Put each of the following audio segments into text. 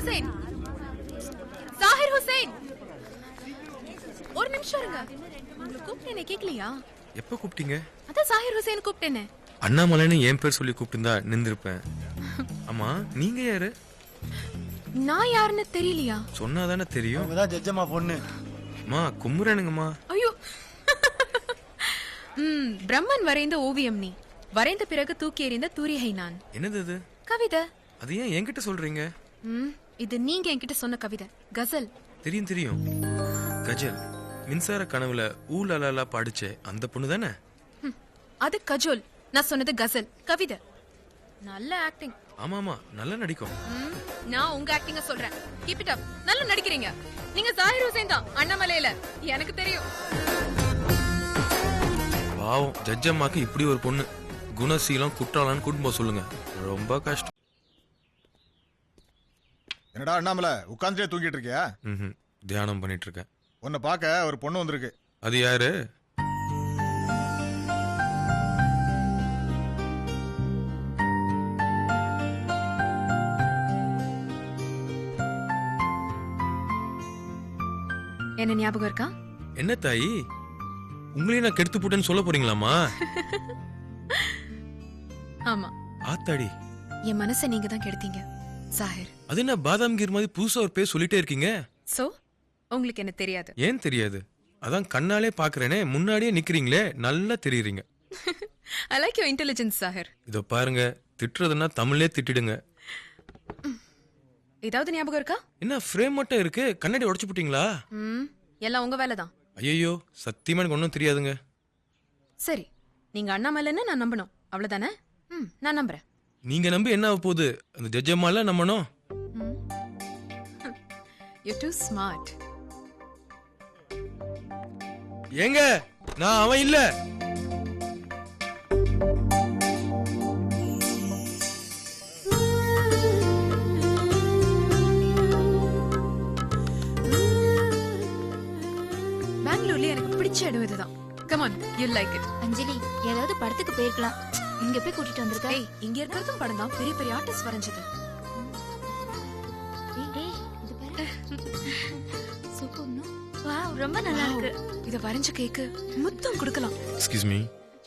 ஹுசைன், ஜாகிர் ஹுசைன், ஒரு நிமிஷம் இருங்க. உங்களை கூப்பிட்டேனே கேட்கலையா? எப்ப கூப்பிட்டீங்க? அதான் ஜாகிர் ஹுசைன் கூப்பிட்டேனே. அண்ணாமலைன்னு என் பேர் சொல்லி கூப்பிட்டுருந்தா நின்றுருப்பேன். ஆமா, நீங்க யாரு? நான் யாருன்னு தெரியலையா? சொன்னாதானே தெரியும். அவங்கதான் ஜட்ஜம்மா பொண்ணு. அம்மா கும்புறேனுங்கம்மா. ஐயோ, பிரம்மன் வரைந்த ஓவியம் நீ, வரைந்த பிறகு தூக்கி எறிந்த தூரிகை நான். என்னது அது? கவிதை. அது ஏன் என்கிட்ட சொல்றீங்க? இது நீங்க என்கிட்ட சொன்ன கவிதை, கசல். தெரியும் தெரியும், கஜல். மின்சார கனவுல ஊலலா பாடிச்சே அந்த பொண்ணு தானே? அது கஜோல், நான் சொன்னது கசல், கவிதை. நல்ல ஆக்டிங். ஆமா ஆமா, நல்லா நடிக்கும். நான் உங்க ஆக்டிங்க சொல்றேன், கீப் இட் அப். நல்லா நடிக்கிறீங்க. நீங்க ஜாகிர் ஹுசைன் தான் அண்ணாமலையில, எனக்கு தெரியும். பாவம் ஜட்ஜம்மாக்கு இப்படி ஒரு பொண்ணு. குணசீலம் குற்றாலான்னு கூட்டு போக சொல்லுங்க, ரொம்ப கஷ்டம். என்னடா அண்ணாமலை உட்காந்துட்டே தூங்கிட்டு இருக்கியா? தியானம் பண்ணிட்டு இருக்கேன். உன்னை பார்க்க ஒரு பொண்ணு வந்திருக்கு. அது யாரு? என்ன ஞாபகம் இருக்கா? என்ன தாயி, உங்களையும் நான் கெடுத்து போட்டேன்னு சொல்ல போறீங்களாமா? ஆமா. ஆத்தாடி, என் மனசை நீங்க தான் கெடுத்தீங்க ஜாகிர். அது என்ன பாதாம் கீர் மாதிரி புதுசா ஒரு பேர் சொல்லிட்டே இருக்கீங்க? சோ உங்களுக்கு என்ன தெரியாது? ஏன் தெரியாது? அதான் கண்ணாலே பாக்குறேனே, முன்னாடியே நிக்கிறீங்களே, நல்லா தெரியுறீங்க. I like your intelligence Zakir. இதோ பாருங்க, திட்டுறதுன்னா தமிழ்லே திட்டிடுங்க. ஏதாவது ஞாபகம் இருக்கா? என்ன ஃப்ரேம் மட்டும் இருக்கு, கண்ணாடி உடைச்சு போட்டீங்களா? எல்லாம் உங்க வேலை தான். ஐயோ, சத்தியமா எனக்கு ஒன்றும் தெரியாதுங்க. சரி, நீங்க அண்ணாமலைன்னு நான் நம்பணும், அவ்வளவுதானே? நான் நம்புறேன். நீங்க நம்பி என்ன ஆக போகுது? அந்த ஜட்ஜம்மால நம்பணும். You're too smart. ஏங்க, நான் அவன் இல்ல. பெங்களூர்ல எனக்கு பிடிச்ச இடம் இதுதான். Come on, you'll like it. அஞ்சலி, ஏதாவது படத்துக்கு போயிருக்கலாம், இங்க போய் கூட்டிட்டு வந்திருக்க. ஏய், இங்க இருக்கிறதும் படம் தான், பெரிய பெரிய ஆர்டிஸ்ட் வரைஞ்சது. வாவ், ரொம்ப நல்லா இருக்கு. இத வரைஞ்ச கேக்கு முத்தம் கொடுக்கலாம். எக்ஸ்கியூஸ் மீ,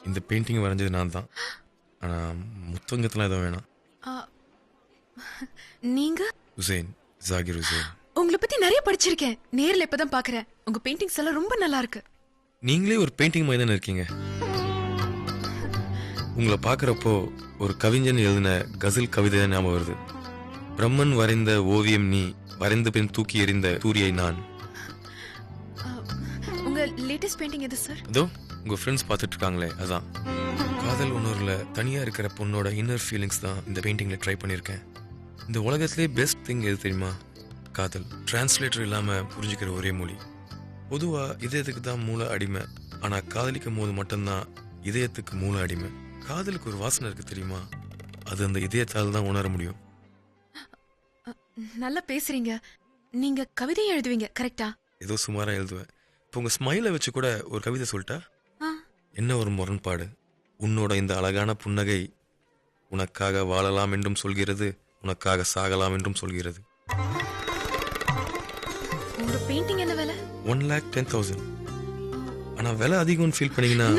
இந்த பெயிண்டிங் வரைஞ்சது நான் தான். ஆனா முத்தங்கத்துல எதுவும் வேணாம். நீங்க? ஹுசைன், ஜாகிர் ஹுசைன். உங்களை பத்தி நிறைய படிச்சிருக்கேன், நேர்ல இப்பதான் பாக்குறேன். உங்க பெயிண்டிங்ஸ் எல்லாம் ரொம்ப நல்லா இருக்கு. நீங்களே ஒரு பெயிண்டிங் மாதிரி தானே இருக்கீங்க. உங்களை பாக்குறப்போ ஒரு கவிஞன் எழுதின கசல் கவிதை தான் ஞாபகம் வருது. பிரம்மன் வரைந்த ஓவியம் நீ, வரைந்த பின் தூக்கி எறிந்த தூரியை நான். உங்க லேட்டஸ்ட் பெயிண்டிங் எது சார்? அதோ உங்க ஃப்ரெண்ட்ஸ் பார்த்துட்டு இருக்காங்களே, அதான். காதல் உணர்வுல தனியா இருக்கிற பொண்ணோட இன்னர் ஃபீலிங்ஸ் தான் இந்த பெயிண்டிங்ல ட்ரை பண்ணியிருக்கேன். இந்த உலகத்திலே பெஸ்ட் திங் எது தெரியுமா? காதல். டிரான்ஸ்லேட்டர் இல்லாம புரிஞ்சுக்கிற ஒரே மொழி. பொதுவா இதயத்துக்கு தான் மூளை அடிமை, ஆனா காதலிக்கும் போது மட்டும்தான் இதயத்துக்கு மூளை அடிமை. காதலுக்கு ஒரு வாசனை இருக்கு தெரியுமா? அது அந்த இதயத்தால் தான் உணர முடியும். நல்லா பேசுறீங்க. நீங்க கவிதையை எழுதுவீங்க கரெக்டா? ஏதோ சுமாரா எழுதுவேன். இப்போ உங்க ஸ்மைலை வச்சு கூட ஒரு கவிதை சொல்லிட்டா? என்ன ஒரு முரண்பாடு! உன்னோட இந்த அழகான புன்னகை உனக்காக வாழலாம் என்றும் சொல்கிறது, உனக்காக சாகலாம் என்றும் சொல்கிறது. உங்க பெயிண்டிங் என்ன விலை? 1,10,000. ஆனா விலை அதிகம்னு ஃபீல் பண்ணீங்கன்னா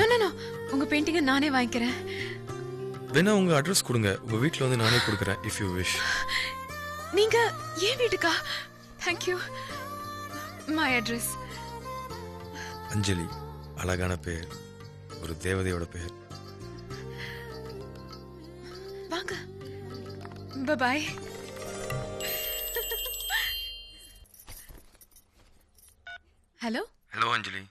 உங்க பெயிண்டிங்கை நானே வாங்கிக்கிறேன். வேணா உங்க அட்ரஸ் கொடுங்க, உங்க வீட்ல வந்து நானே கொடுக்குறேன் இஃப் யூ விஷ். நீங்க ஏன் வீட்டுக்கா? Thank you. My address. Anjali, அழகான பெயர், ஒரு தேவதையோட பெயர். வாங்க. பை. ஹலோ. ஹலோ அஞ்சலி.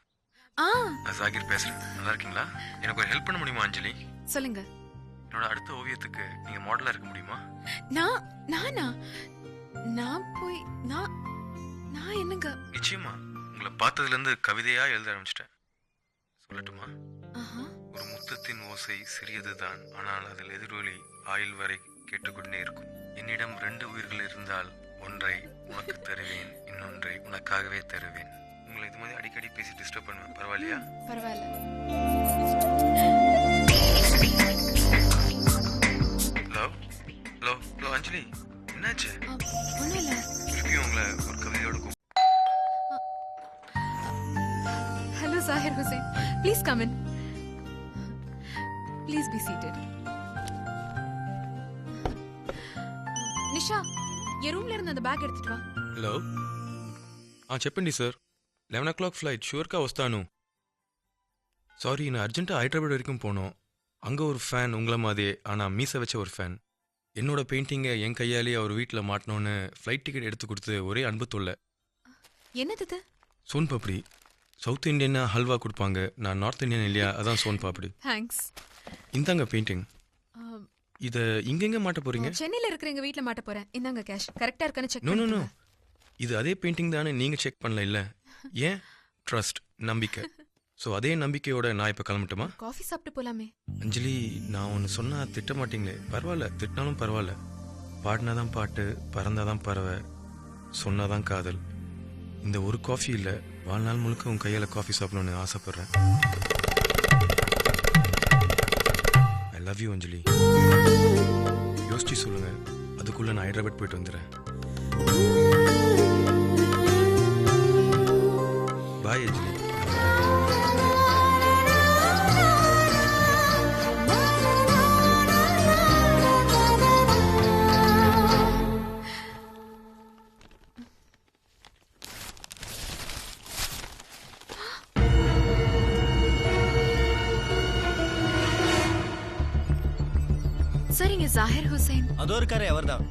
நான் ஜாகிர் பேசுறேன். நல்லா இருக்கீங்களா? எனக்கு ஒரு ஹெல்ப் பண்ண முடியுமா அஞ்சலி? சொல்லுங்க. என்னோட அடுத்த ஓவியத்துக்கு நீங்க மாடலா இருக்க முடியுமா? நானா? நான் போய் நான் என்னங்க? நிச்சயமா. உங்களை பார்த்ததுல இருந்து கவிதையா எழுத ஆரம்பிச்சிட்டேன். சொல்லட்டுமா? ஒரு முத்தத்தின் ஓசை சிறியதுதான், ஆனால் அதில் எதிரொலி ஆயுள் வரை கேட்டுக்கொண்டே இருக்கும். என்னிடம் 2 உயிர்கள் இருந்தால் ஒன்றை உனக்கு தருவேன், இன்னொன்றை உனக்காகவே தருவேன். உங்களை இது மாதிரி அடிக்கடி பேசி டிஸ்டர்ப் பண்ணுவேன், பரவாயில்லையா? பரவாயில்ல. ஹலோ ஹலோ ஹலோ அஞ்சலி, என்னாச்சு? ஒண்ணும் இல்ல. திருப்பியும் உங்களை ஒரு கவிதையோட hello Zakir Hussain, please come in. Please be seated. Nisha, என் ரூம்ல இருந்து அந்த பேக் எடுத்துட்டு வா. హలో చెప్పండి సార్ 11 ఫ్లైట్ షూర్గా వస్తాను. சாரி, நான் அர்ஜென்ட்டாக ஹைதராபாத் வரைக்கும் போனோம். அங்கே ஒரு ஃபேன் உங்களை மாதிரியே ஆனால் மீசை வச்ச ஒரு ஃபேன் என்னோட பெயிண்டிங்கை என் கையாலேயே அவர் வீட்டில் மாட்டினோன்னு ஃப்ளைட் டிக்கெட் எடுத்து கொடுத்து ஒரே அன்பு தொல்லை. என்னது? சோன் பாப்படி. சவுத் இண்டியனா ஹல்வா கொடுப்பாங்க, நான் நார்த் இந்தியன் இல்லையா, அதான் சோன் பாப்படி. தேங்க்ஸ். இந்தாங்க பெயிண்டிங். இதை இங்கெங்க மாட்ட போறீங்க? சென்னையில இருக்கிற எங்க வீட்ல மாட்ட போறேன். இந்தாங்க கேஷ். கரெக்ட்டா இருக்கானு செக் நோ நோ நோ, பண்ணுங்க. இது அதே பெயிண்டிங் தானே, நீங்கள் செக் பண்ணல இல்லை? ஏன்? ட்ரஸ்ட், நம்பிக்கை. ஸோ அதே நம்பிக்கையோட நான் இப்போ கிளம்பட்டுமா? காஃபி சாப்பிட்டு போலாமே. அஞ்சலி, நான் ஒன்று சொன்னால் திட்ட மாட்டீங்களே? பரவாயில்ல, திட்டினாலும் பரவாயில்ல. பாடினாதான் பாட்டு, பறந்தாதான் பறவை, சொன்னாதான் காதல். இந்த ஒரு காஃபி இல்லை, வாழ்நாள் முழுக்க உன் கையால் காஃபி சாப்பிடணும்னு ஆசைப்பட்றேன். ஐ லவ் யூ அஞ்சலி. யோசிச்சு சொல்லுங்க, அதுக்குள்ள நான் ஹைதராபாத் போயிட்டு வந்துடுறேன். பாய் அஞ்சலி. சரிங்க ஜாகிர் ஹுசைன். அதோ இருக்காரு, அவர்தான்.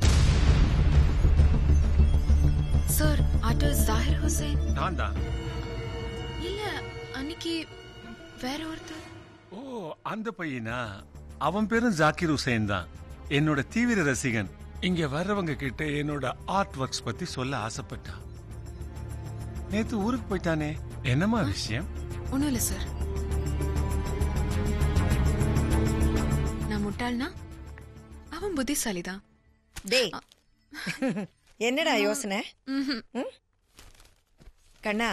Sir, artist Zakir Hussain. நான் தான். இல்ல, அன்னைக்கு வேற ஒருத்தர். ஓ, அந்த பையனா? அவன் பேரும் ஜாக்கிர் ஹுசைன் தான். என்னோட தீவிர ரசிகன். இங்க வர்றவங்க கிட்ட என்னோட ஆர்ட் ஒர்க்ஸ் பத்தி சொல்ல ஆசைப்பட்டான். நேத்து ஊருக்கு போயிட்டானே, என்னமா விஷயம்? ஒண்ணும் இல்ல சார். நான் முட்டாள்னா அவன் புத்திசாலிதான். டேய், என்னடா யோசனை? ம்ஹும். ம்? கண்ணா,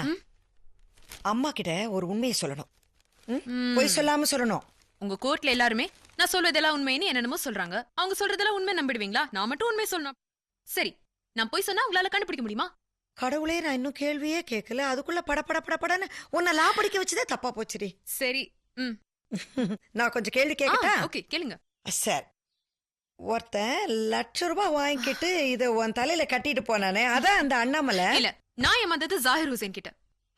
அம்மா கிட்ட ஒரு உண்மையை சொல்லணும். ம்? பொய் சொல்லாம சொல்லணும். உங்க கோர்ட்ல எல்லாருமே நான் சொல்வதெல்லாம் உண்மைன்னு என்னென்னமோ சொல்றாங்க. அவங்க சொல்றதெல்லாம் உண்மை நம்பிடுவீங்களா? நான் மட்டும் உண்மை சொல்லணும். சரி, நான் போய் சொன்னா உங்களால கண்டுபிடிக்க முடியுமா? கடவுளே, நான் இன்னும் கேள்வியே கேட்கல, அதுக்குள்ள படன்னு உன்னை லா படிக்க வச்சதே தப்பா போச்சுடி. சரி. ம். நான் கொஞ்சம் கேள்வி கேட்கட்டா? ஓகே, கேளுங்க. சார், ஒருத்தன் ₹1,00,000 வாங்கிக்கிட்டு இத உன் தலையில கட்டிட்டு போனானே, அதான் அந்த அண்ணாமலை. இல்ல, நான் ஏமாந்தது ஜாகிர் ஹுசைன் கிட்ட.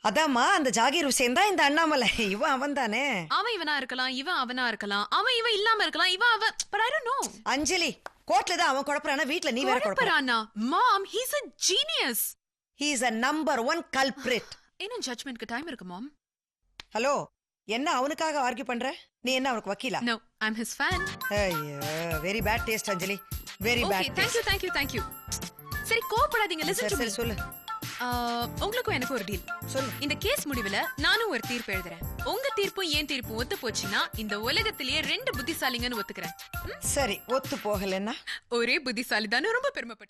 அதாம்மா, அந்த ஜாகிர் ஹுசைன் தான் இந்த அண்ணாமலை. இவன் அவன் தானே? அவன் இவனா இருக்கலாம், இவன் அவனா இருக்கலாம், அவன் இவன் இல்லாம இருக்கலாம், இவன் அவன். But I don't know. அஞ்சலி, கோர்ட்ல தான் அவன் குழப்பறானா, வீட்ல நீ வேற குழப்பற. குழப்பறானா? Mom, he's a genius. He is a number 1 culprit. இன்னும் ஜட்ஜ்மென்ட்க்கு டைம் இருக்கு மாம். ஹலோ, என்ன அவனுக்காக ஆர்கியூ பண்ற? நீ என்ன அவனுக்கு வக்கீலா? No, I'm his fan. ஐயோ, very bad taste Anjali, very Okay, bad thank you, thank you, thank you. சரி, கோபப்படாதீங்க. Listen to me. சரி சொல்லு உங்களுக்கும் எனக்கு ஒரு டீல். சொல்லு. இந்த கேஸ் முடிவுல நானும் ஒரு தீர்ப்பு எழுதுறேன். உங்க தீர்ப்பும் என் தீர்ப்பும் ஒத்து போச்சுன்னா இந்த உலகத்திலேயே 2 புத்திசாலிங்கன்னு ஒத்துக்கிறேன். சரி, ஒத்து போகலன்னா ஒரே புத்திசாலி தானே ரொம்ப பெருமைப்பட்டு